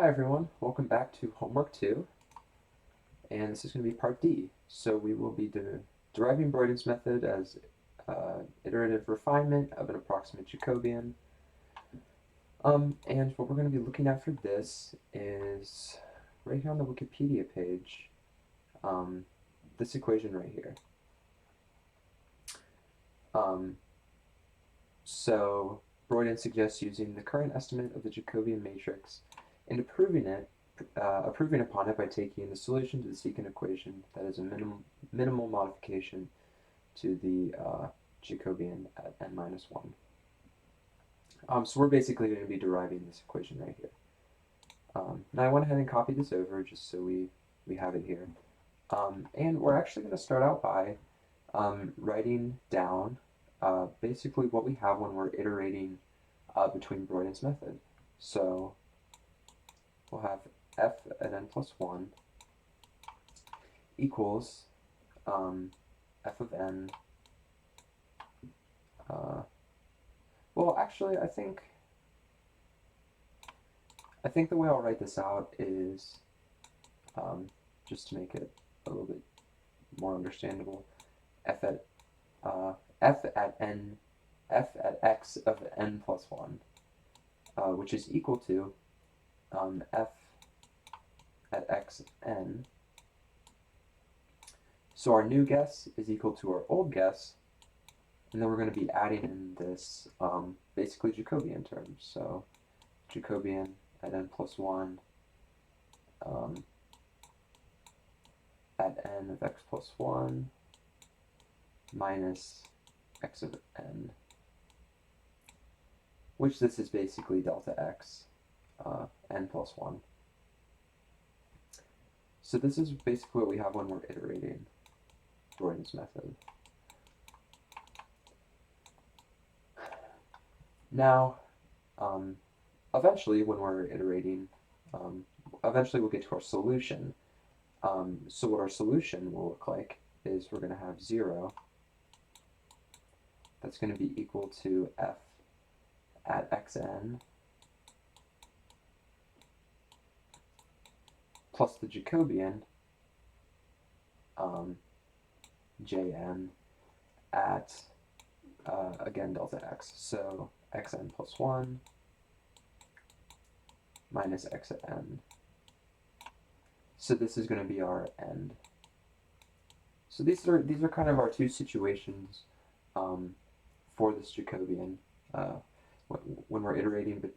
Hi everyone, welcome back to homework 2, and this is going to be part D. So we will be deriving Broyden's method as iterative refinement of an approximate Jacobian. And what we're going to be looking at for this is right here on the Wikipedia page, this equation right here. So Broyden suggests using the current estimate of the Jacobian matrix and improving upon it by taking the solution to the secant equation that is a minimal modification to the Jacobian at n minus 1. So we're basically going to be deriving this equation right here. Now I went ahead and copied this over just so we have it here. And we're actually going to start out by writing down basically what we have when we're iterating between Broyden's method. So we'll have f at n plus 1 equals f of n. Well, actually, I think the way I'll write this out is just to make it a little bit more understandable. F at x of n plus 1, which is equal to f at x n. So our new guess is equal to our old guess, and then we're going to be adding in this basically Jacobian terms. So Jacobian at n plus 1 at n of x plus 1 minus x of n, which this is basically delta x n plus 1. So this is basically what we have when we're iterating Broyden's method. Now, eventually when we're iterating, eventually we'll get to our solution. So what our solution will look like is we're going to have 0. That's going to be equal to f at xn plus the Jacobian jn at, again, delta x. So xn plus 1 minus x at n. So this is going to be our end. So these are kind of our two situations for this Jacobian when we're iterating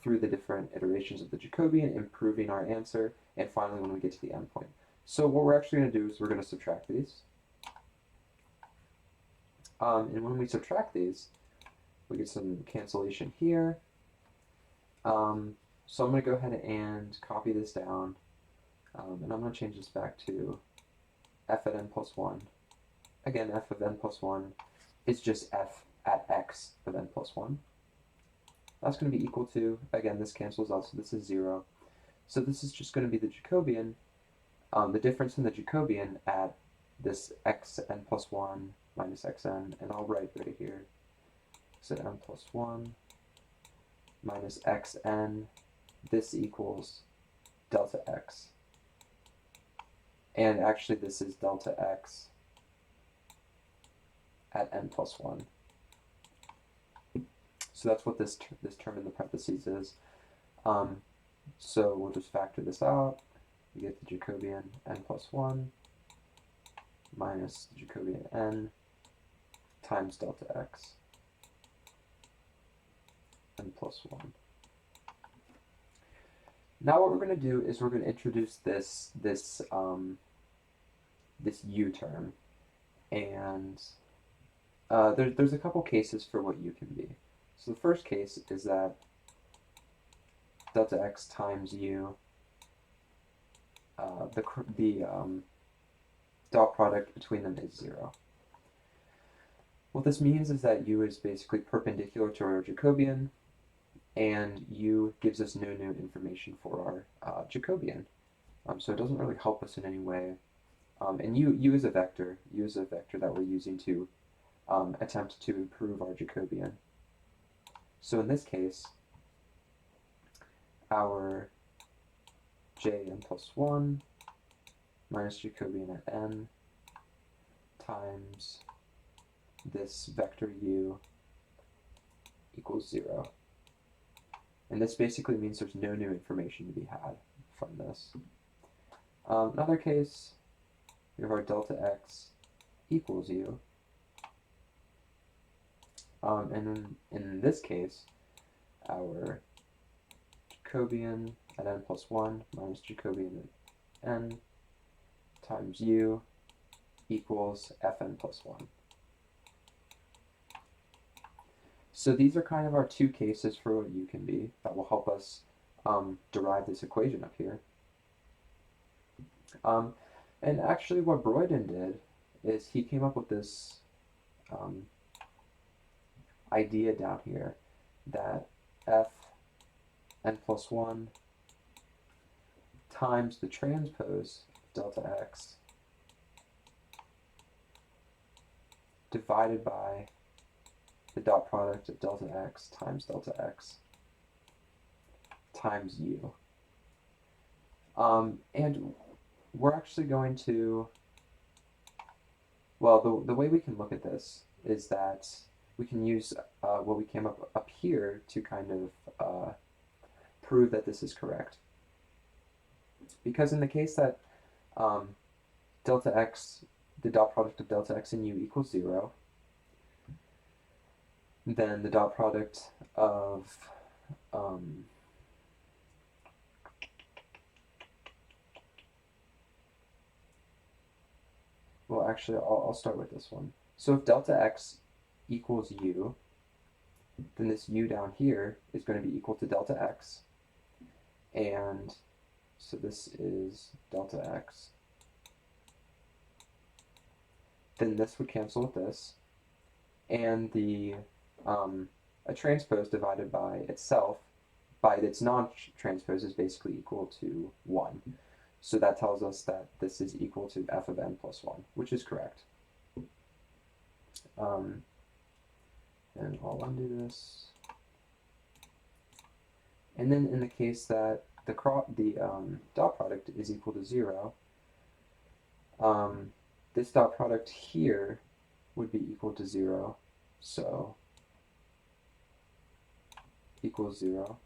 through the different iterations of the Jacobian, improving our answer, and finally when we get to the endpoint. So what we're actually going to do is we're going to subtract these. And when we subtract these, we get some cancellation here. So I'm going to go ahead and copy this down, and I'm going to change this back to f at n plus 1. Again, f of n plus 1 is just f at x of n plus 1. That's going to be equal to, again, this cancels out, so this is 0. So this is just going to be the Jacobian, the difference in the Jacobian at this x at n plus 1 minus xn, and I'll write right here, x at n plus 1 minus xn, this equals delta x. And actually this is delta x at n plus 1. So that's what this term in the parentheses is. So we'll just factor this out. We get the Jacobian n plus 1 minus the Jacobian n times delta x n plus 1. Now what we're going to do is we're going to introduce this u term, and there's a couple cases for what u can be. So the first case is that delta x times u, the dot product between them is 0. What this means is that u is basically perpendicular to our Jacobian, and u gives us no new information for our Jacobian. So it doesn't really help us in any way. And u is a vector. U is a vector that we're using to attempt to improve our Jacobian. So in this case, our jn plus 1 minus Jacobian at n times this vector u equals 0. And this basically means there's no new information to be had from this. Another case, we have our delta x equals u. And in this case, our Jacobian at n plus 1 minus Jacobian at n times u equals fn plus 1. So these are kind of our two cases for what u can be that will help us derive this equation up here. And actually what Broyden did is he came up with this idea down here that f n plus 1 times the transpose of delta x divided by the dot product of delta x times delta x times u. And we're actually going to, well, the way we can look at this is that we can use what we came up here to kind of prove that this is correct. Because in the case that delta x, the dot product of delta x and u equals 0, then the dot product of well, actually, I'll start with this one. So if delta x equals u, then this u down here is going to be equal to delta x, and so this is delta x. Then this would cancel with this, and the a transpose divided by itself, by its non-transpose, is basically equal to 1. So that tells us that this is equal to f of n plus 1, which is correct. And I'll undo this. And then in the case that the dot product is equal to 0, this dot product here would be equal to 0, so equals 0,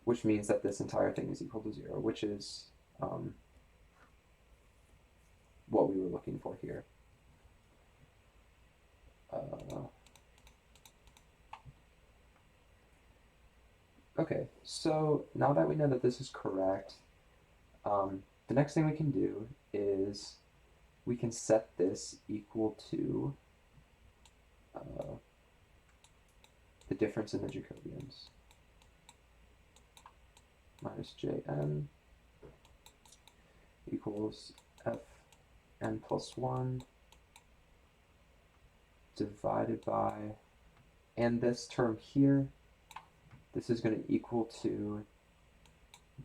which means that this entire thing is equal to 0, which is what we were looking for here. Okay, so now that we know that this is correct, the next thing we can do is we can set this equal to the difference in the Jacobians. Minus jn equals fn plus 1 divided by, and this term here, this is going to equal to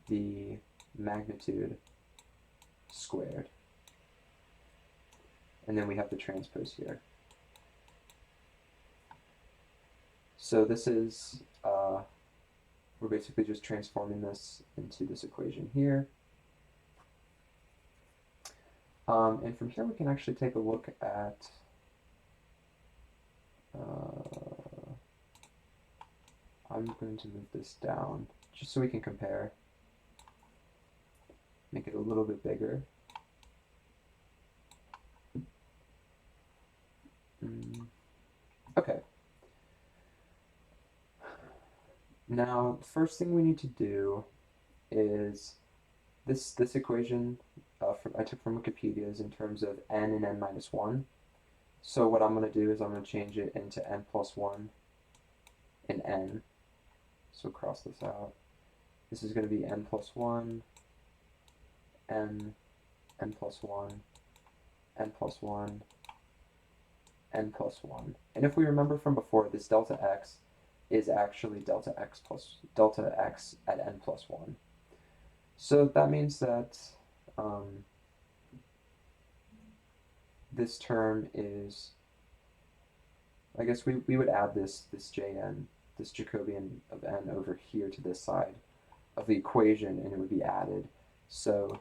the magnitude squared. And then we have the transpose here. So this is, we're basically just transforming this into this equation here. And from here we can actually take a look at I'm going to move this down just so we can compare. Make it a little bit bigger. Okay. Now, the first thing we need to do is this equation I took from Wikipedia is in terms of n and n minus 1. So what I'm going to do is I'm going to change it into n plus 1 and n. So cross this out. This is going to be n plus 1, n plus 1, n plus 1, n plus 1. And if we remember from before, this delta x is actually delta x at n plus 1. So that means that this term is, I guess we would add this jn, this Jacobian of n over here to this side. of the equation and it would be added. So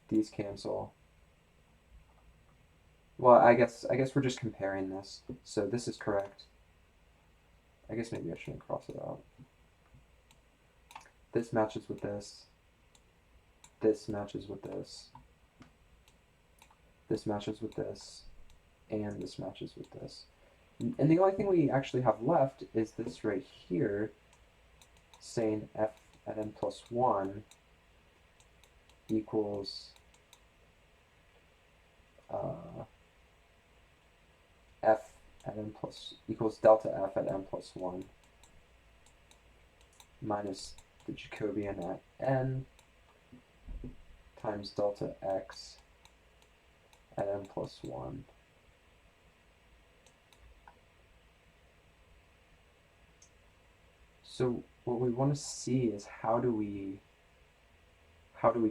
these cancel. Well, I guess we're just comparing this. So this is correct. I guess maybe I shouldn't cross it out. This matches with this. This matches with this. This matches with this. And this matches with this. And the only thing we actually have left is this right here, saying f at n plus 1 equals f at n plus equals delta f at n plus 1 minus the Jacobian at n times delta x at n plus 1. So what we want to see is how do we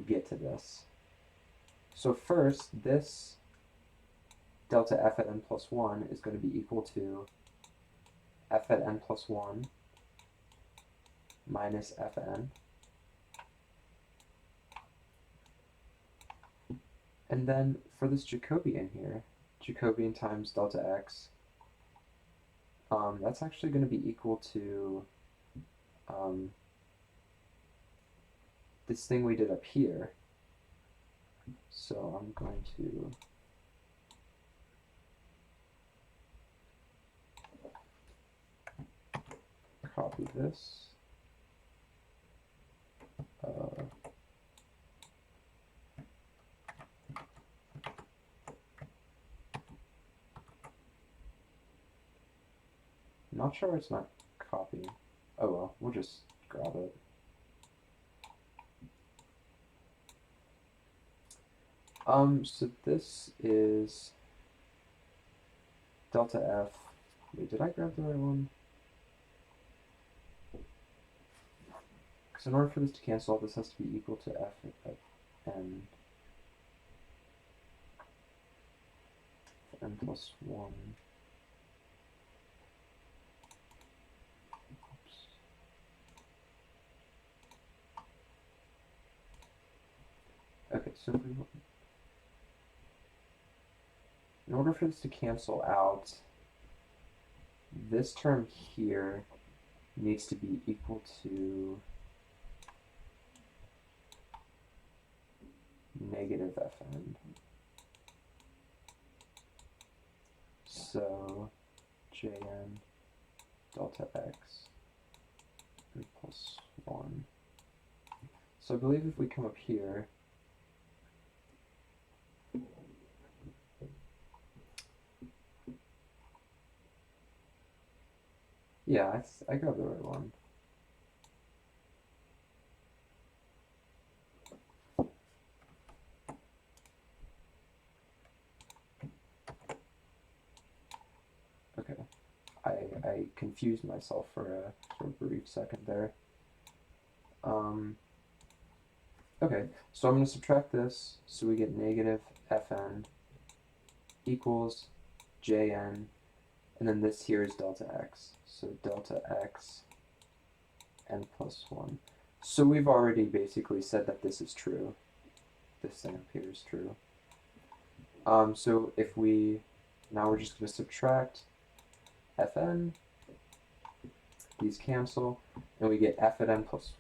get to this? So first, this delta f at n plus 1 is going to be equal to f at n plus 1 minus fn. And then for this Jacobian here, Jacobian times delta x, that's actually going to be equal to this thing we did up here. So I'm going to copy this. Not sure it's not copying. Oh well, we'll just grab it. So this is delta f. Wait, did I grab the right one? Because in order for this to cancel, this has to be equal to f at n plus 1. Okay, so in order for this to cancel out, this term here needs to be equal to negative fn. So jn delta x n plus 1. So I believe if we come up here, yeah, I got the right one. Okay, I confused myself for a brief second there. Okay, so I'm going to subtract this, so we get negative fn equals jn, and then this here is delta x. So delta x n plus 1. So we've already basically said that this is true. This thing up here is true. So if now we're just going to subtract fn, these cancel, and we get f at n plus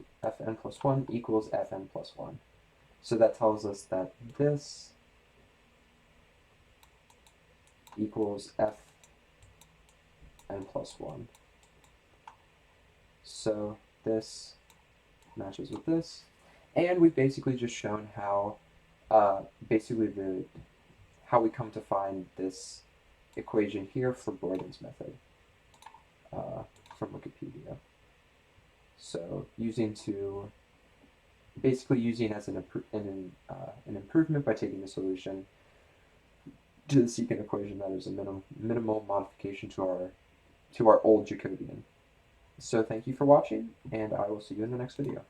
1 equals fn plus 1. So that tells us that this equals f n plus 1. So this matches with this, and we've basically just shown how how we come to find this equation here for Broyden's method from Wikipedia. So basically using as an improvement by taking the solution to the secant equation that is a minimal modification to our old Jacobian. So thank you for watching, and I will see you in the next video.